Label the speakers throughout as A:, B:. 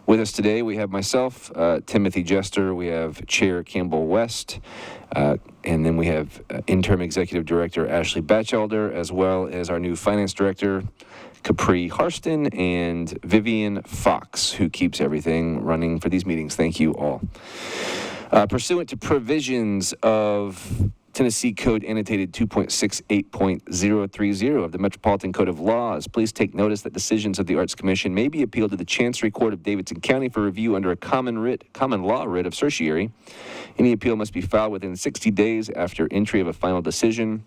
A: With us today, we have myself, Timothy Jester, we have Chair Campbell West, and then we have Interim Executive Director Ashley Batchelder, as well as our new Finance Director, Capri Harston, and Vivian Fox, who keeps everything running for these meetings. Thank you all. Pursuant to provisions of Tennessee Code Annotated 2.68.030 of the Metropolitan Code of Laws, please take notice that decisions of the Arts Commission may be appealed to the Chancery Court of Davidson County for review under a common law writ of certiorari. Any appeal must be filed within 60 days after entry of a final decision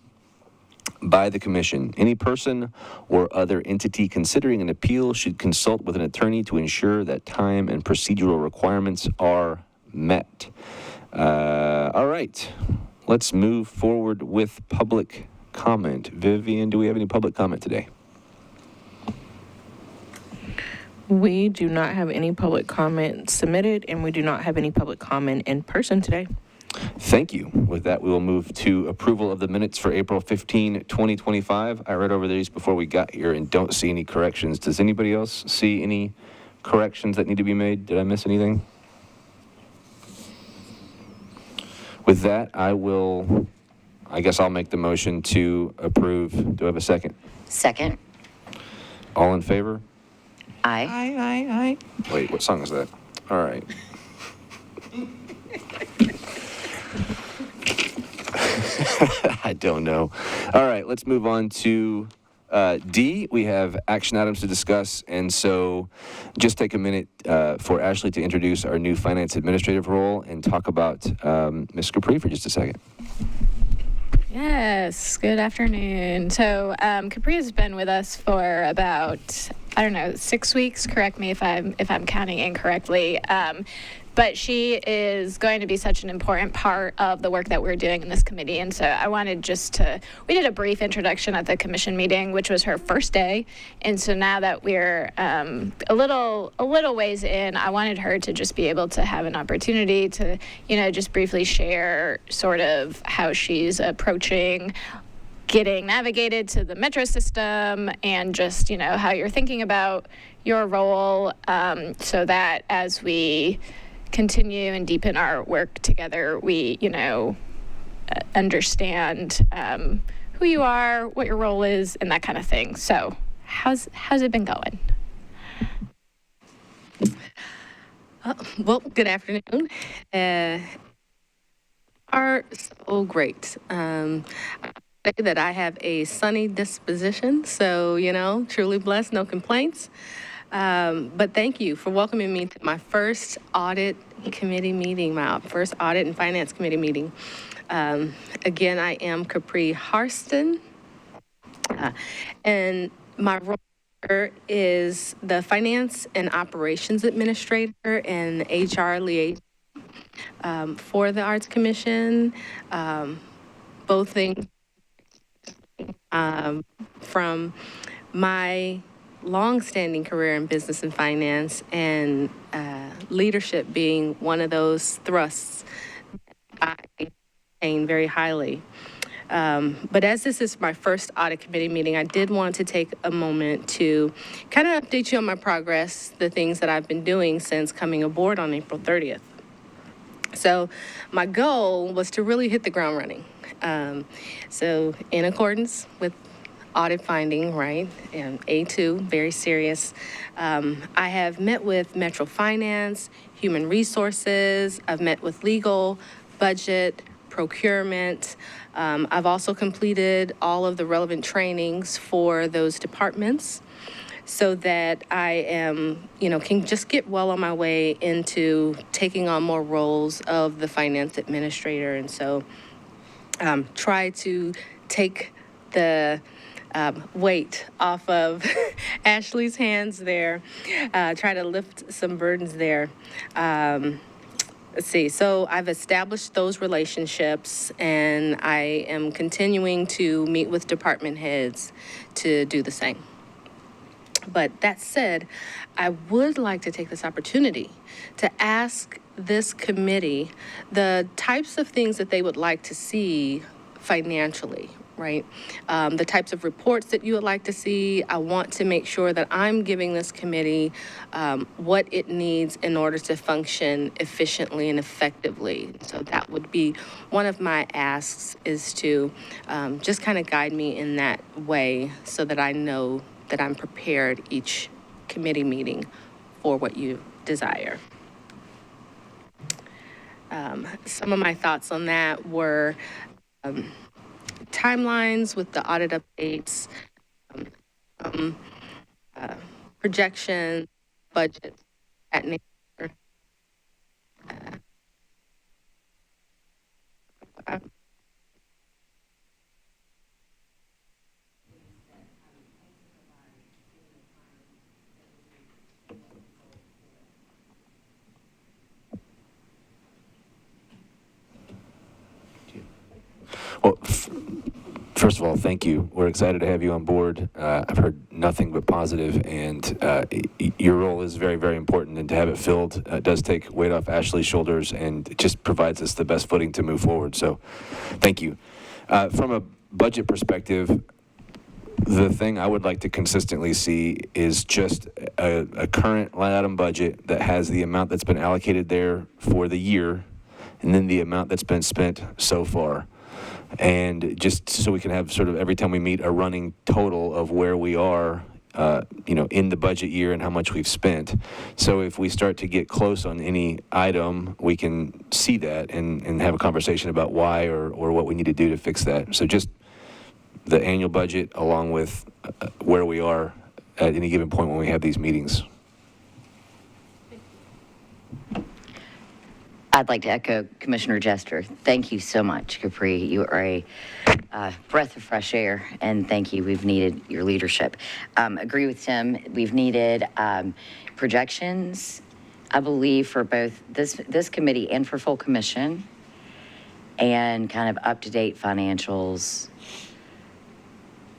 A: by the Commission. Any person or other entity considering an appeal should consult with an attorney to ensure that time and procedural requirements are met. All right. Let's move forward with public comment. Vivian, do we have any public comment today?
B: We do not have any public comment submitted, and we do not have any public comment in person today.
A: Thank you. With that, we will move to approval of the minutes for April 15, 2025. I read over these before we got here and don't see any corrections. Does anybody else see any corrections that need to be made? Did I miss anything? With that, I guess I'll make the motion to approve. Do I have a second?
C: Second.
A: All in favor?
C: Aye.
B: Aye.
A: Wait, what song is that? All right. I don't know. All right, let's move on to D. We have action items to discuss, and so just take a minute for Ashley to introduce our new finance administrative role and talk about Ms. Capri for just a second.
D: Yes, good afternoon. So Capri has been with us for about, 6 weeks. Correct me if I'm counting incorrectly. But she is going to be such an important part of the work that we're doing in this committee. And so I wanted we did a brief introduction at the commission meeting, which was her first day. And so now that we're a little ways in, I wanted her to just be able to have an opportunity to, just briefly share sort of how she's approaching getting navigated to the metro system and just, how you're thinking about your role so that as we continue and deepen our work together, we, understand who you are, what your role is, and that kind of thing. So how's it been going?
E: Well, good afternoon. Are so great. I say that I have a sunny disposition, so, truly blessed, no complaints. But thank you for welcoming me to my first audit committee meeting, my first audit and finance committee meeting. Again, I am Capri Harston, and my role is the finance and operations administrator and HR liaison for the Arts Commission. Both things from my long-standing career in business and finance, and leadership being one of those thrusts I retain very highly. But as this is my first audit committee meeting, I did want to take a moment to kind of update you on my progress, the things that I've been doing since coming aboard on April 30th. So my goal was to really hit the ground running. So in accordance with audit finding, right, and A2, very serious. I have met with Metro Finance, Human Resources, I've met with legal, budget, procurement. I've also completed all of the relevant trainings for those departments so that I am, can just get well on my way into taking on more roles of the finance administrator. And so try to take the weight off of Ashley's hands there, try to lift some burdens there. Let's see, so I've established those relationships, and I am continuing to meet with department heads to do the same. But that said, I would like to take this opportunity to ask this committee the types of things that they would like to see financially, right? The types of reports that you would like to see. I want to make sure that I'm giving this committee what it needs in order to function efficiently and effectively. So that would be one of my asks, is to just kind of guide me in that way so that I know that I'm prepared each committee meeting for what you desire. Some of my thoughts on that were timelines with the audit updates, projections, budgets, that nature.
A: Well, first of all, thank you. We're excited to have you on board. I've heard nothing but positive, and your role is very, very important, and to have it filled does take weight off Ashley's shoulders, and it just provides us the best footing to move forward. So thank you. From a budget perspective, the thing I would like to consistently see is just a current line item budget that has the amount that's been allocated there for the year, and then the amount that's been spent so far. And just so we can have sort of every time we meet a running total of where we are, in the budget year and how much we've spent. So if we start to get close on any item, we can see that and have a conversation about why or what we need to do to fix that. So just the annual budget along with where we are at any given point when we have these meetings.
C: I'd like to echo Commissioner Jester. Thank you so much, Capri. You are a breath of fresh air, and thank you. We've needed your leadership. Agree with Tim. We've needed projections, I believe, for both this committee and for full commission, and kind of up-to-date financials,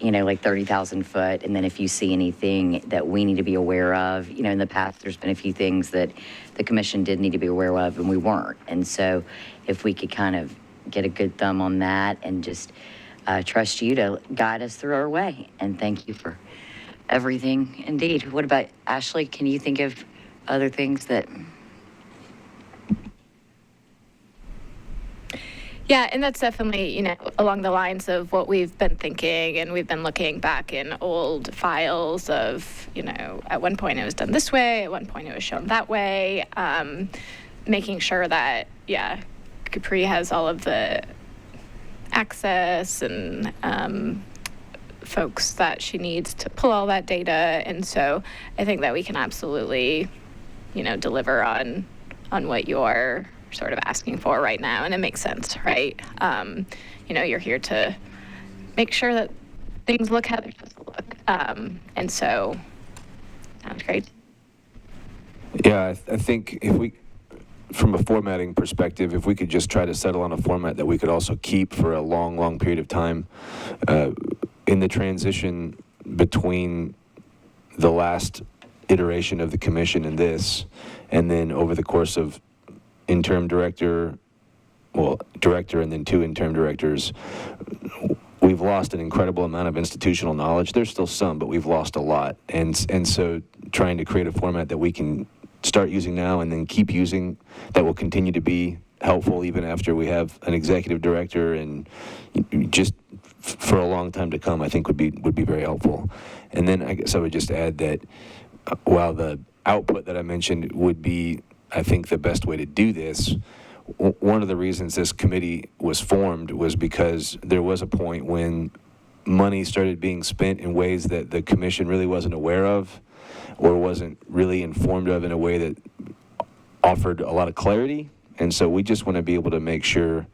C: like 30,000 foot. And then if you see anything that we need to be aware of, in the past, there's been a few things that the commission did need to be aware of and we weren't. And so if we could kind of get a good thumb on that and just trust you to guide us through our way. And thank you for everything indeed. What about Ashley? Can you think of other things that...
D: Yeah, and that's definitely, along the lines of what we've been thinking, and we've been looking back in old files of, at one point it was done this way, at one point it was shown that way, making sure that, Capri has all of the access and folks that she needs to pull all that data. And so I think that we can absolutely, deliver on what you're sort of asking for right now, and it makes sense, right? You're here to make sure that things look how they're supposed to look, and so sounds great.
A: Yeah, I think if we, from a formatting perspective, if we could just try to settle on a format that we could also keep for a long, long period of time, in the transition between the last iteration of the commission and this, and then over the course of director and then 2 interim directors, we've lost an incredible amount of institutional knowledge. There's still some, but we've lost a lot. And so trying to create a format that we can start using now and then keep using, that will continue to be helpful even after we have an executive director and just for a long time to come, I think would be very helpful. And then I guess I would just add that while the output that I mentioned would be, I think, the best way to do this, one of the reasons this committee was formed was because there was a point when money started being spent in ways that the commission really wasn't aware of or wasn't really informed of in a way that offered a lot of clarity. And so we just want to be able to make sure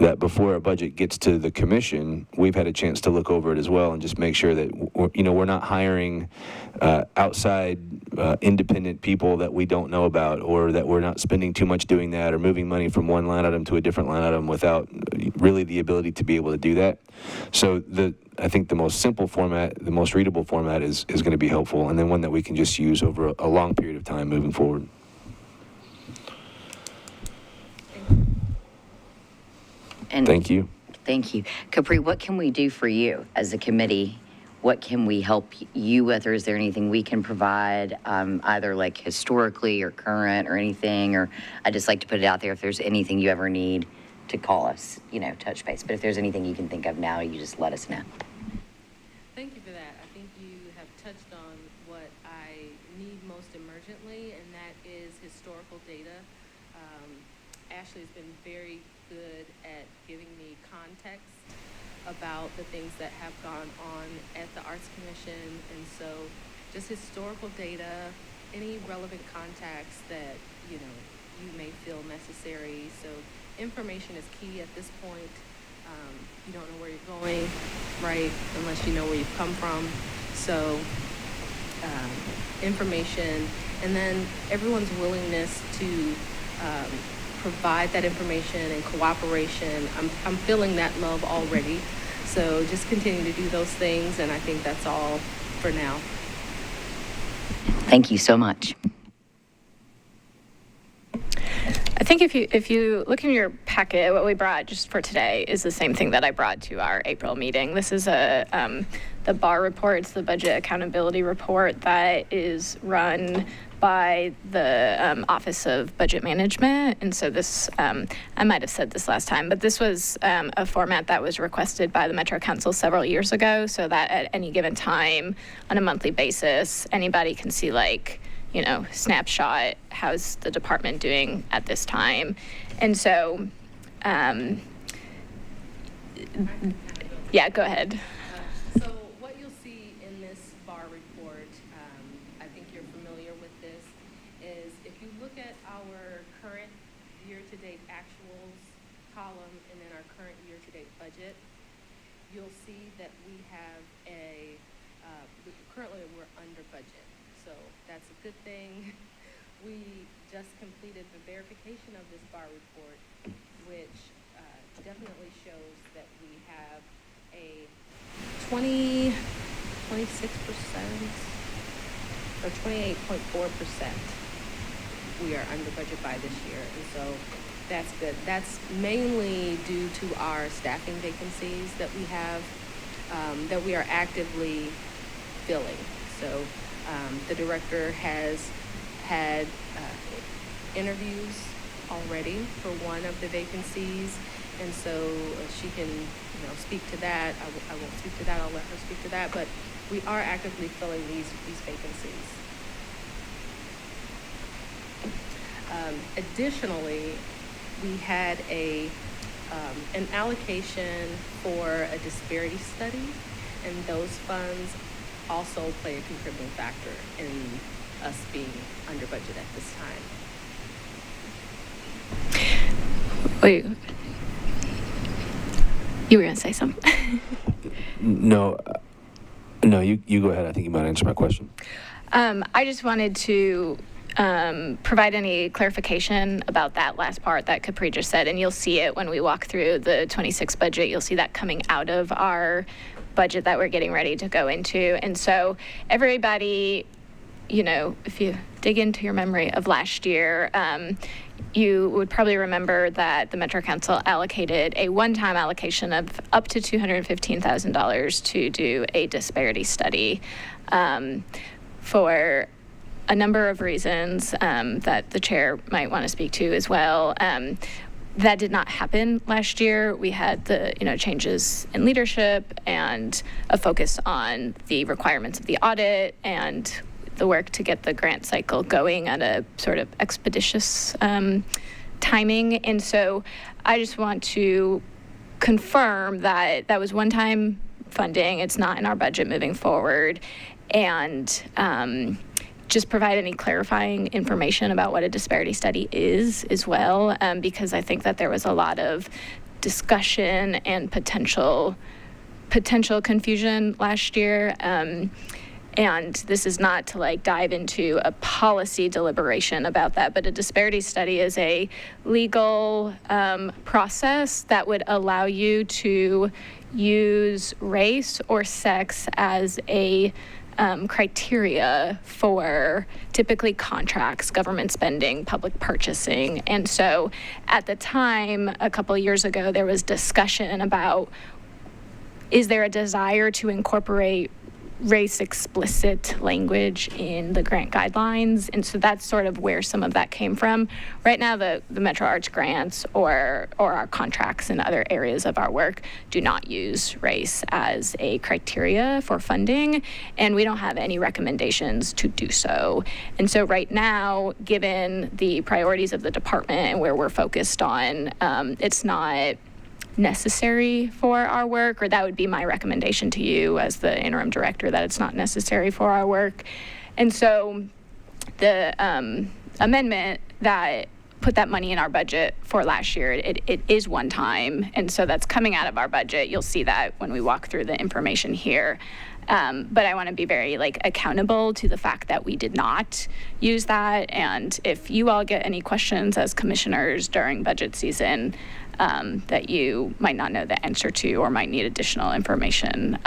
A: that before our budget gets to the commission, we've had a chance to look over it as well and just make sure that we're not hiring outside independent people that we don't know about, or that we're not spending too much doing that or moving money from one line item to a different line item without really the ability to be able to do that. So I think the most simple format, the most readable format is going to be helpful, and then one that we can just use over a long period of time moving forward.
C: And
A: Thank you.
C: Thank you. Capri, what can we do for you as a committee? What can we help you with, or is there anything we can provide, either like historically or current or anything? Or I'd just like to put it out there, if there's anything you ever need to call us, touch base. But if there's anything you can think of now, you just let us know.
E: Thank you for that. I think you have touched on what I need most emergently, and that is historical data. Ashley has been very good at giving me context about the things that have gone on at the Arts Commission, and so just historical data, any relevant contacts that you may feel necessary. So information is key at this point. You don't know where you're going, right, unless you know where you've come from. So information, and then everyone's willingness to provide that information and cooperation. I'm feeling that love already. So just continue to do those things, and I think that's all for now.
C: Thank you so much.
D: I think if you look in your packet, what we brought just for today is the same thing that I brought to our April meeting. This is the BAR report. It's the Budget Accountability Report that is run by the Office of Budget Management. And so this, I might have said this last time, but this was a format that was requested by the Metro Council several years ago, so that at any given time on a monthly basis, anybody can see snapshot, how's the department doing at this time. And so, yeah, go ahead.
E: So what you'll see in this BAR report, I think you're familiar with this, is if you look at our current year-to-date actuals column and then our current year-to-date budget, you'll see that we have currently we're under budget. So that's a good thing. We just completed the verification of this BAR report, which definitely shows that we have a 26% or 28.4%. We are under budget by this year, and so that's good. That's mainly due to our staffing vacancies that we have, that we are actively filling. So the director has had interviews already for one of the vacancies, and so she can speak to that. I won't speak to that. I'll let her speak to that. But we are actively filling these vacancies. Additionally, we had an allocation for a disparity study, and those funds also play a contributing factor in us being under budget at this time.
D: Wait, you were going to say something?
A: No, you go ahead. I think you might answer my question.
D: I just wanted to provide any clarification about that last part that Capri just said, and you'll see it when we walk through the 26 budget. You'll see that coming out of our budget that we're getting ready to go into. And so everybody, if you dig into your memory of last year, you would probably remember that the Metro Council allocated a one-time allocation of up to $215,000 to do a disparity study for a number of reasons that the chair might want to speak to as well. That did not happen last year. We had the changes in leadership and a focus on the requirements of the audit and the work to get the grant cycle going at a sort of expeditious timing. And so I just want to confirm that that was one-time funding. It's not in our budget moving forward. And just provide any clarifying information about what a disparity study is as well, because I think that there was a lot of discussion and potential confusion last year. And this is not to dive into a policy deliberation about that, but a disparity study is a legal process that would allow you to use race or sex as a criteria for typically contracts, government spending, public purchasing. And so at the time, a couple of years ago, there was discussion about, is there a desire to incorporate race explicit language in the grant guidelines? And so that's sort of where some of that came from. Right now, the Metro Arts grants or our contracts in other areas of our work do not use race as a criteria for funding, and we don't have any recommendations to do so. And so right now, given the priorities of the department and where we're focused on, it's not necessary for our work, or that would be my recommendation to you as the interim director, that it's not necessary for our work. And so the amendment that put that money in our budget for last year, it is one time, and so that's coming out of our budget. You'll see that when we walk through the information here. But I want to be very accountable to the fact that we did not use that. And if you all get any questions as commissioners during budget season that you might not know the answer to or might need additional information,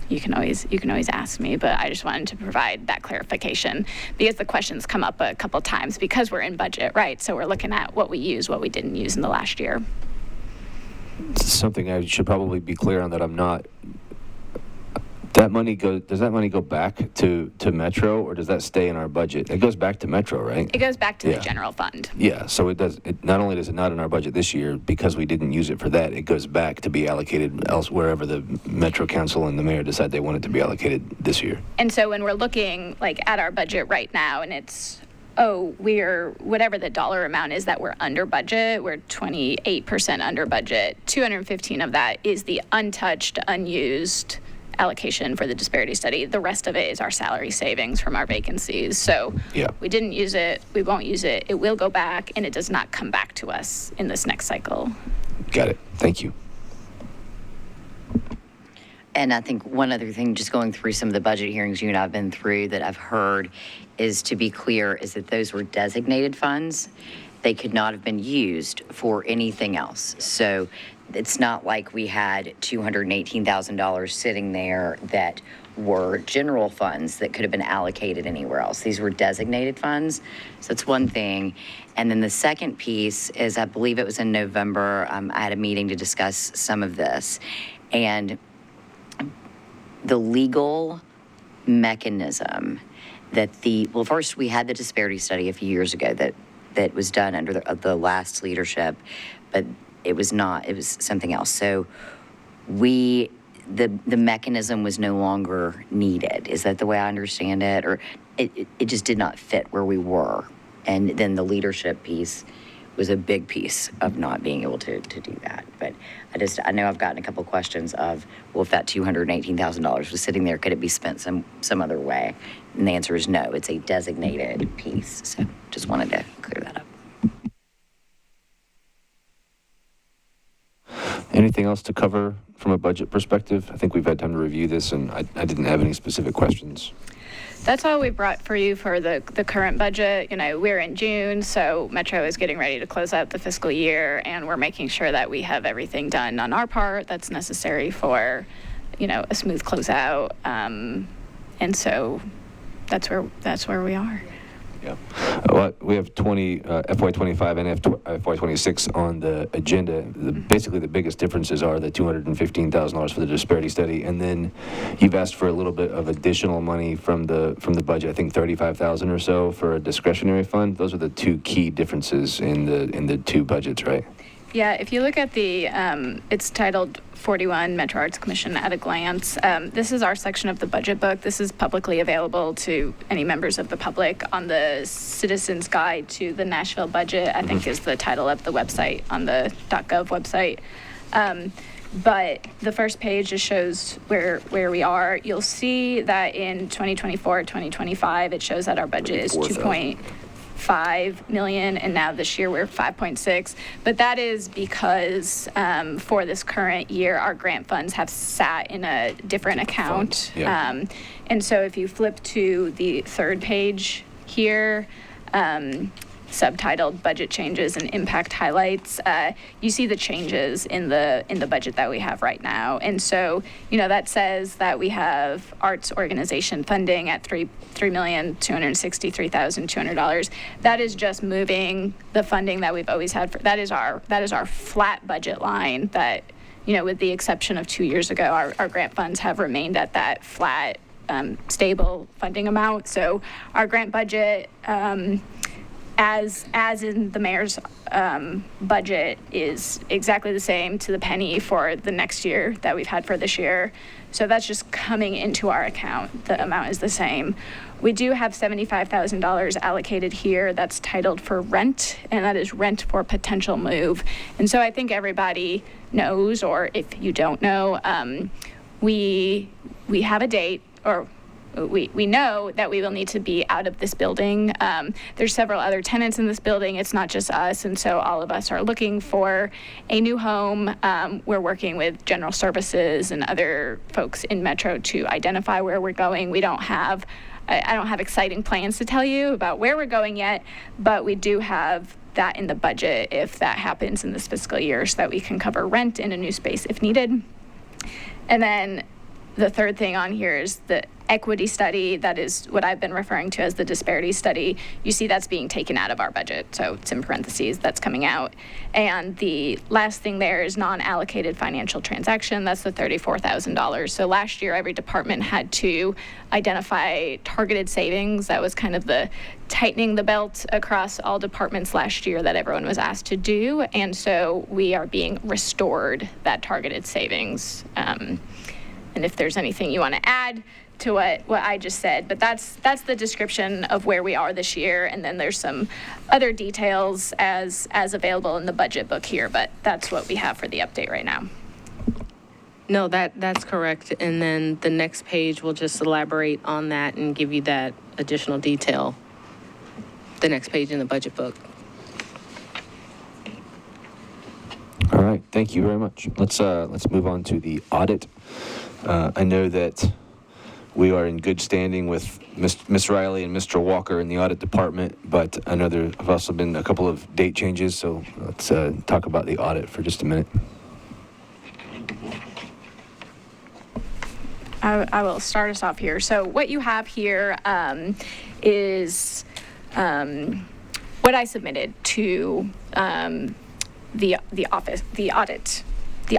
D: you can always ask me. But I just wanted to provide that clarification because the questions come up a couple times because we're in budget, right? So we're looking at what we use, what we didn't use in the last year.
A: Something I should probably be clear on that I'm not. Does that money go back to Metro, or does that stay in our budget? It goes back to Metro, right?
D: It goes back to
A: Yeah.
D: the general fund.
A: Yeah, so not only does it not in our budget this year, because we didn't use it for that, it goes back to be allocated wherever the Metro Council and the mayor decide they want it to be allocated this year.
D: And so when we're looking at our budget right now, and it's, we're, whatever the dollar amount is that we're under budget, we're 28% under budget. 215 of that is the untouched, unused allocation for the disparity study. The rest of it is our salary savings from our vacancies. So
A: Yeah.
D: we didn't use it, we won't use it, it will go back, and it does not come back to us in this next cycle.
A: Got it. Thank you.
C: And I think one other thing, just going through some of the budget hearings you and I've been through that I've heard, is to be clear, is that those were designated funds. They could not have been used for anything else. So it's not like we had $218,000 sitting there that were general funds that could have been allocated anywhere else. These were designated funds. So that's one thing. And then the second piece is, I believe it was in November, I had a meeting to discuss some of this. And the legal mechanism that well, first we had the disparity study a few years ago that was done under the last leadership, but it was not, it was something else. So the mechanism was no longer needed. Is that the way I understand it? Or it just did not fit where we were. And then the leadership piece was a big piece of not being able to do that. But I know I've gotten a couple questions of, well, if that $218,000 was sitting there, could it be spent some other way? And the answer is no, it's a designated piece. So just wanted to clear that up.
A: Anything else to cover from a budget perspective? I think we've had time to review this, and I didn't have any specific questions.
D: That's all we brought for you for the current budget. We're in June, so Metro is getting ready to close out the fiscal year, and we're making sure that we have everything done on our part that's necessary for, a smooth closeout. And so that's where we are.
A: Yeah. Well, we have FY25 and FY26 on the agenda. Basically, the biggest differences are the $215,000 for the disparity study, and then you've asked for a little bit of additional money from the budget. I think $35,000 or so for a discretionary fund. Those are the two key differences in the two budgets, right?
D: Yeah, if you look at it's titled 41 Metro Arts Commission at a Glance. This is our section of the budget book. This is publicly available to any members of the public on the Citizens Guide to the Nashville Budget, I think is the title of the website, on the .gov website. But the first page just shows where we are. You'll see that in 2024, 2025, it shows that our budget is 2.5 million, and now this year we're 5.6. But that is because for this current year, our grant funds have sat in a different account.
A: Yeah.
D: And so if you flip to the third page here, subtitled Budget Changes and Impact Highlights, you see the changes in the budget that we have right now. And so, that says that we have arts organization funding at $3,263,200. That is just moving the funding that we've always had that is our flat budget line that, with the exception of 2 years ago, our grant funds have remained at that flat, stable funding amount. So our grant budget, as in the mayor's budget, is exactly the same to the penny for the next year that we've had for this year. So that's just coming into our account. The amount is the same. We do have $75,000 allocated here that's titled for rent, and that is rent for potential move. And so I think everybody knows, or if you don't know, we have a date, or we know that we will need to be out of this building. There's several other tenants in this building. It's not just us, and so all of us are looking for a new home. We're working with General Services and other folks in Metro to identify where we're going. I don't have exciting plans to tell you about where we're going yet, but we do have that in the budget if that happens in this fiscal year, so that we can cover rent in a new space if needed. And then the third thing on here is the equity study. That is what I've been referring to as the disparity study. You see that's being taken out of our budget, so it's in parentheses, that's coming out. And the last thing there is non-allocated financial transaction. That's the $34,000. So last year, every department had to identify targeted savings. That was kind of the tightening the belt across all departments last year that everyone was asked to do. And so we are being restored that targeted savings. And if there's anything you want to add to what I just said, but that's the description of where we are this year. And then there's some other details as available in the budget book here, but that's what we have for the update right now.
E: No, that's correct. And then the next page will just elaborate on that and give you that additional detail. The next page in the budget book.
A: All right, thank you very much. Let's move on to the audit. I know that we are in good standing with Ms. Riley and Mr. Walker in the audit department, but I know there have also been a couple of date changes, so let's talk about the audit for just a minute.
D: I will start us off here. So what you have here is what I submitted to the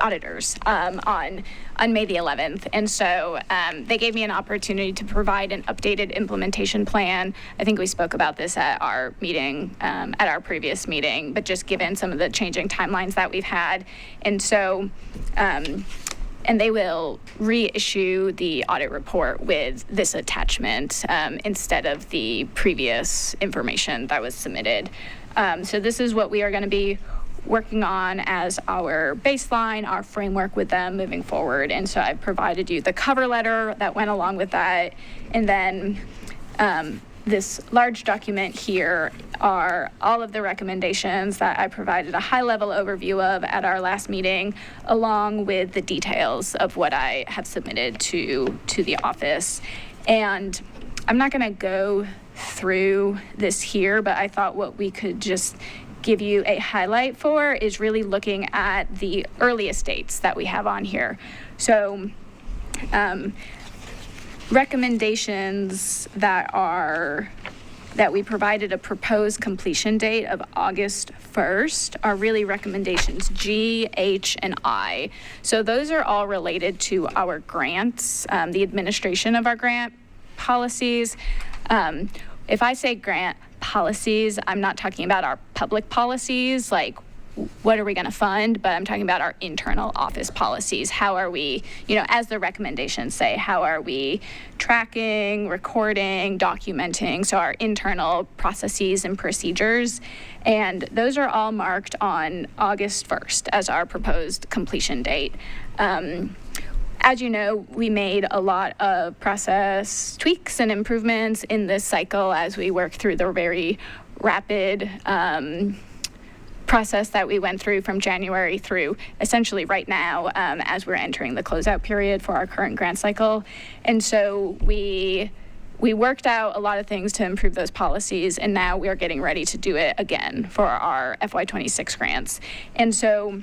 D: auditors on May the 11th. And so they gave me an opportunity to provide an updated implementation plan. I think we spoke about this at our meeting, at our previous meeting, but just given some of the changing timelines that we've had. And so, and they will reissue the audit report with this attachment instead of the previous information that was submitted. So this is what we are going to be working on as our baseline, our framework with them moving forward. And so I provided you the cover letter that went along with that. And then this large document here are all of the recommendations that I provided a high-level overview of at our last meeting, along with the details of what I have submitted to the office. And I'm not going to go through this here, but I thought what we could just give you a highlight for is really looking at the earliest dates that we have on here. So recommendations that we provided a proposed completion date of August 1st are really recommendations G, H, and I. So those are all related to our grants, the administration of our grant policies. If I say grant policies, I'm not talking about our public policies, like what are we going to fund, but I'm talking about our internal office policies. How are we, as the recommendations say, how are we tracking, recording, documenting? So our internal processes and procedures. And those are all marked on August 1st as our proposed completion date. As you know, we made a lot of process tweaks and improvements in this cycle as we work through the very rapid process that we went through from January through essentially right now as we're entering the closeout period for our current grant cycle. And so we we worked out a lot of things to improve those policies, and now we are getting ready to do it again for our FY26 grants. And so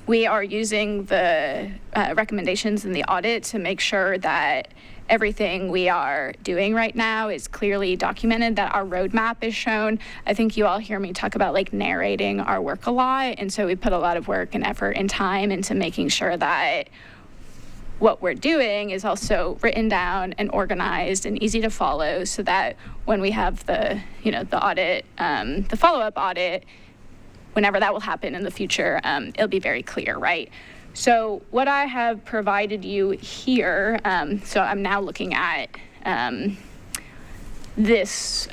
D: we are using the recommendations in the audit to make sure that everything we are doing right now is clearly documented, that our roadmap is shown. I think you all hear me talk about like narrating our work a lot, and so we put a lot of work and effort and time into making sure that what we're doing is also written down and organized and easy to follow, so that when we have the audit, the follow-up audit, whenever that will happen in the future, it'll be very clear, right? So what I have provided you here, so I'm now looking at this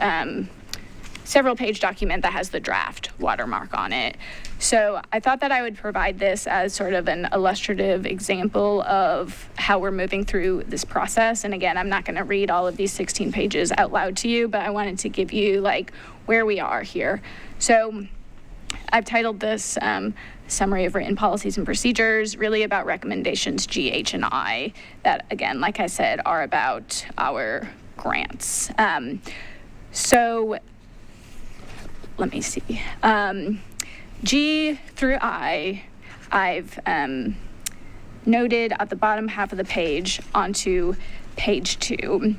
D: several page document that has the draft watermark on it. So I thought that I would provide this as sort of an illustrative example of how we're moving through this process. And again, I'm not going to read all of these 16 pages out loud to you, but I wanted to give you like where we are here. So I've titled this Summary of Written Policies and Procedures, really about recommendations G, H, and I that, again, like I said, are about our grants. So let me see. G through I, I've noted at the bottom half of the page onto page 2.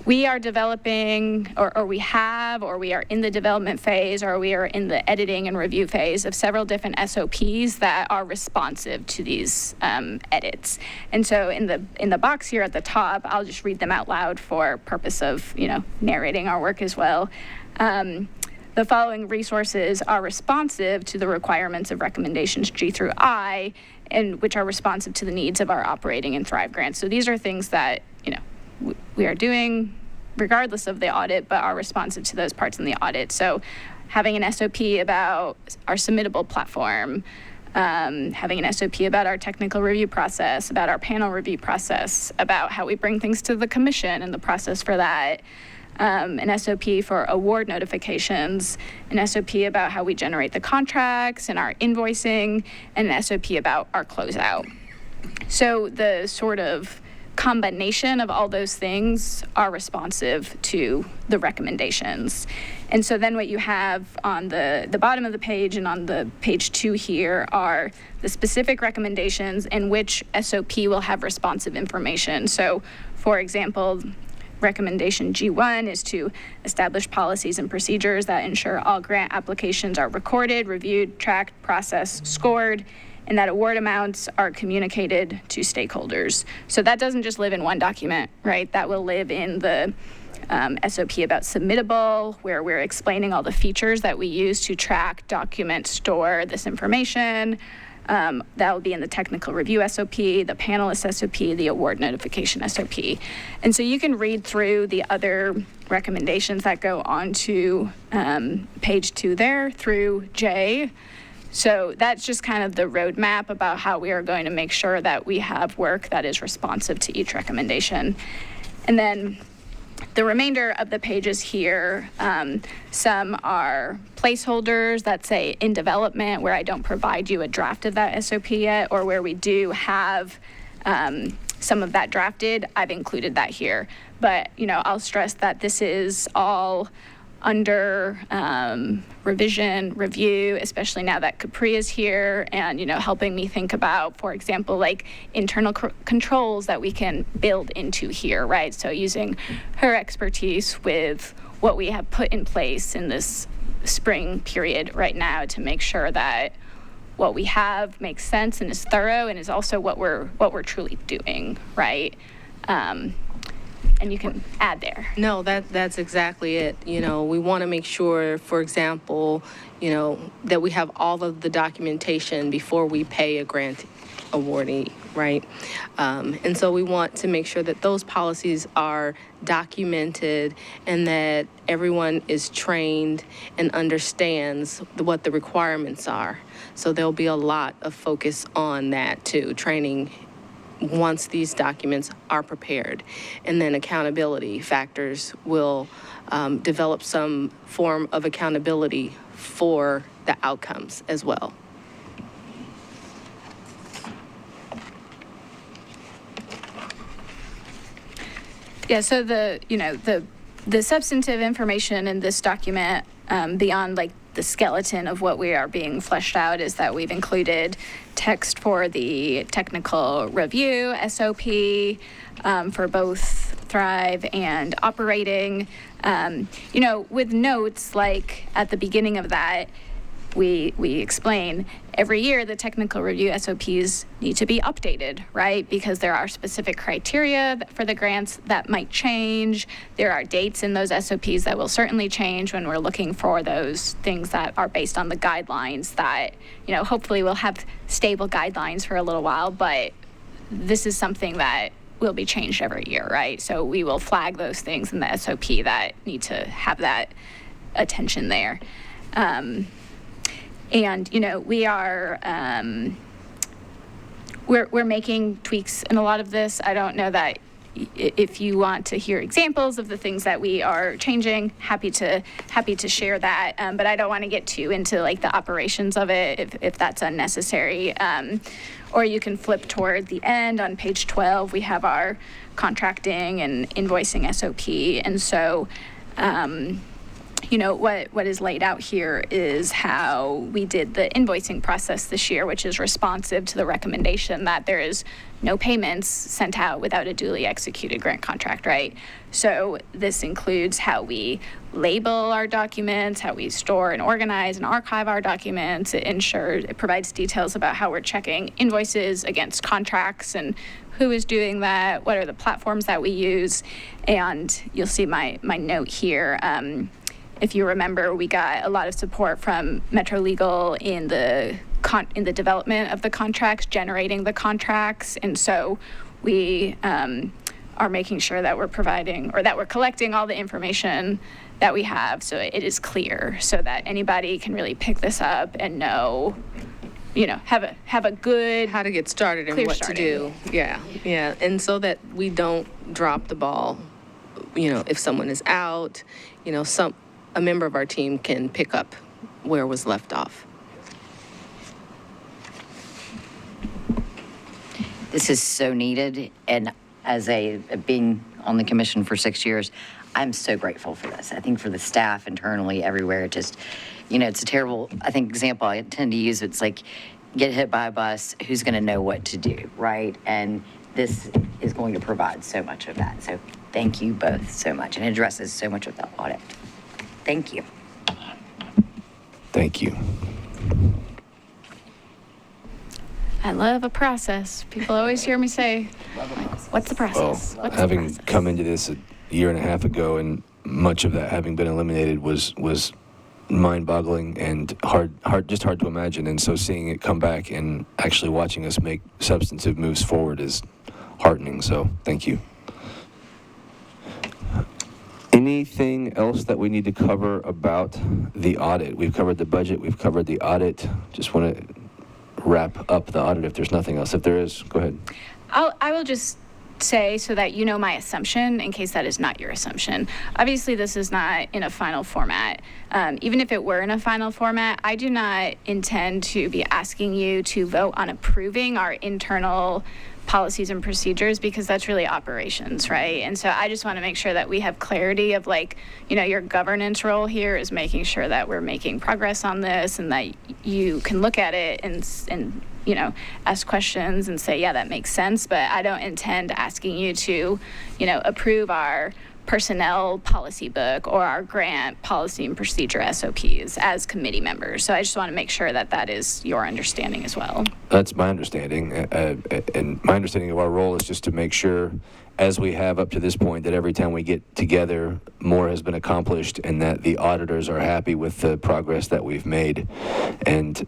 D: We are developing, or we are in the development phase, or we are in the editing and review phase of several different SOPs that are responsive to these edits. And so in the box here at the top, I'll just read them out loud for purpose of, narrating our work as well. The following resources are responsive to the requirements of recommendations G through I, and which are responsive to the needs of our operating and Thrive grants. So these are things that, we are doing regardless of the audit, but are responsive to those parts in the audit. So having an SOP about our submittable platform, having an SOP about our technical review process, about our panel review process, about how we bring things to the commission and the process for that, an SOP for award notifications, an SOP about how we generate the contracts and our invoicing, and an SOP about our closeout. So the sort of combination of all those things are responsive to the recommendations. And so then what you have on the bottom of the page and on the page 2 here are the specific recommendations and which SOP will have responsive information. So for example, recommendation G1 is to establish policies and procedures that ensure all grant applications are recorded, reviewed, tracked, processed, scored, and that award amounts are communicated to stakeholders. So that doesn't just live in one document, right? That will live in the SOP about submittable, where we're explaining all the features that we use to track, document, store this information. That will be in the technical review SOP, the panelist SOP, the award notification SOP. And so you can read through the other recommendations that go on to page 2 there through J. So that's just kind of the roadmap about how we are going to make sure that we have work that is responsive to each recommendation. And then the remainder of the pages here, some are placeholders that say in development, where I don't provide you a draft of that SOP yet, or where we do have some of that drafted. I've included that here. But, I'll stress that this is all under revision, review, especially now that Capri is here and, helping me think about, for example, like internal controls that we can build into here, right? So using her expertise with what we have put in place in this spring period right now to make sure that what we have makes sense and is thorough and is also what we're truly doing, right? And you can add there.
E: No, that's exactly it. We want to make sure, for example, that we have all of the documentation before we pay a grant awardee, right? And so we want to make sure that those policies are documented and that everyone is trained and understands what the requirements are. So there'll be a lot of focus on that too, training once these documents are prepared. And then accountability factors will develop some form of accountability for the outcomes as well.
D: Yeah, so the substantive information in this document, beyond like the skeleton of what we are being fleshed out, is that we've included text for the technical review SOP for both Thrive and operating. With notes, like at the beginning of that, we explain every year the technical review SOPs need to be updated, right? Because there are specific criteria for the grants that might change. There are dates in those SOPs that will certainly change when we're looking for those things that are based on the guidelines that, hopefully we'll have stable guidelines for a little while, but this is something that will be changed every year, right? So we will flag those things in the SOP that need to have that attention there. And we are we're making tweaks in a lot of this. I don't know that if you want to hear examples of the things that we are changing, happy to share that. But I don't want to get too into like the operations of it if that's unnecessary. Or you can flip toward the end on page 12. We have our contracting and invoicing SOP, and so. What is laid out here is how we did the invoicing process this year, which is responsive to the recommendation that there is no payments sent out without a duly executed grant contract, right? So this includes how we label our documents, how we store and organize and archive our documents. It provides details about how we're checking invoices against contracts and who is doing that, what are the platforms that we use, and you'll see my note here. If you remember, we got a lot of support from Metro Legal in the development of the contracts, generating the contracts, and so we are making sure that we're providing or that we're collecting all the information that we have, so it is clear, so that anybody can really pick this up and know, have a good
E: How to get started and
D: clear
E: what
D: starting.
E: to do. Yeah. And so that we don't drop the ball, if someone is out, a member of our team can pick up where it was left off.
C: This is so needed, and as being on the commission for 6 years, I'm so grateful for this. I think for the staff internally, everywhere, it's a terrible, example I tend to use. It's like, get hit by a bus, who's going to know what to do, right? And this is going to provide so much of that. So thank you both so much, and it addresses so much of the audit. Thank you.
A: Thank you.
D: I love a process. People always hear me say, what's the process?
A: Well,
D: What's the
A: having
D: process?
A: come into this a year and a half ago, and much of that having been eliminated was mind-boggling and hard to imagine. And so seeing it come back and actually watching us make substantive moves forward is heartening. So thank you. Anything else that we need to cover about the audit? We've covered the budget. We've covered the audit. Just want to wrap up the audit if there's nothing else. If there is, go ahead.
D: I will just say, so that you know my assumption, in case that is not your assumption. Obviously, this is not in a final format. Even if it were in a final format, I do not intend to be asking you to vote on approving our internal policies and procedures, because that's really operations, right? And so I just want to make sure that we have clarity of your governance role here is making sure that we're making progress on this, and that you can look at it and ask questions and say, yeah, that makes sense. But I don't intend asking you to, approve our personnel policy book or our grant policy and procedure SOPs as committee members. So I just want to make sure that that is your understanding as well.
A: That's my understanding. And my understanding of our role is just to make sure, as we have up to this point, that every time we get together, more has been accomplished, and that the auditors are happy with the progress that we've made. And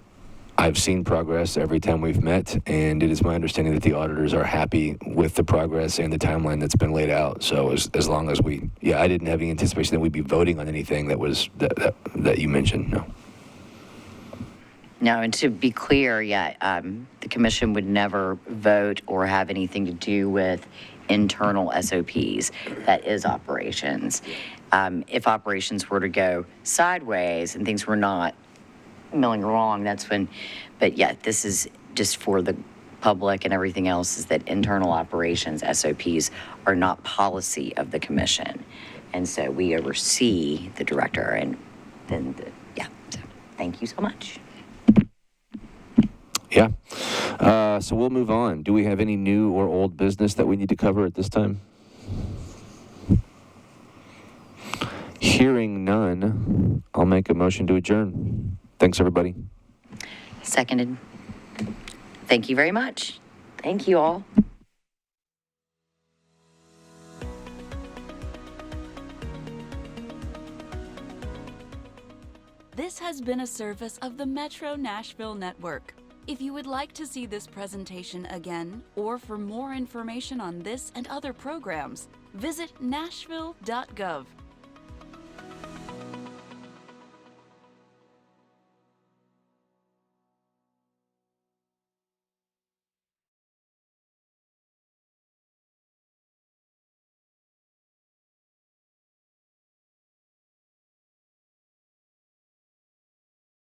A: I've seen progress every time we've met, and it is my understanding that the auditors are happy with the progress and the timeline that's been laid out. So as long as I didn't have any anticipation that we'd be voting on anything that you mentioned, no.
C: No, and to be clear, the commission would never vote or have anything to do with internal SOPs. That is operations. If operations were to go sideways and things were not milling along, that's when, but this is just for the public and everything else is that internal operations SOPs are not policy of the commission. And so we oversee the director and then, so thank you so much.
A: Yeah. So we'll move on. Do we have any new or old business that we need to cover at this time? Hearing none, I'll make a motion to adjourn. Thanks, everybody.
C: Seconded. Thank you very much. Thank you all.
F: This has been a service of the Metro Nashville Network. If you would like to see this presentation again, or for more information on this and other programs, visit nashville.gov.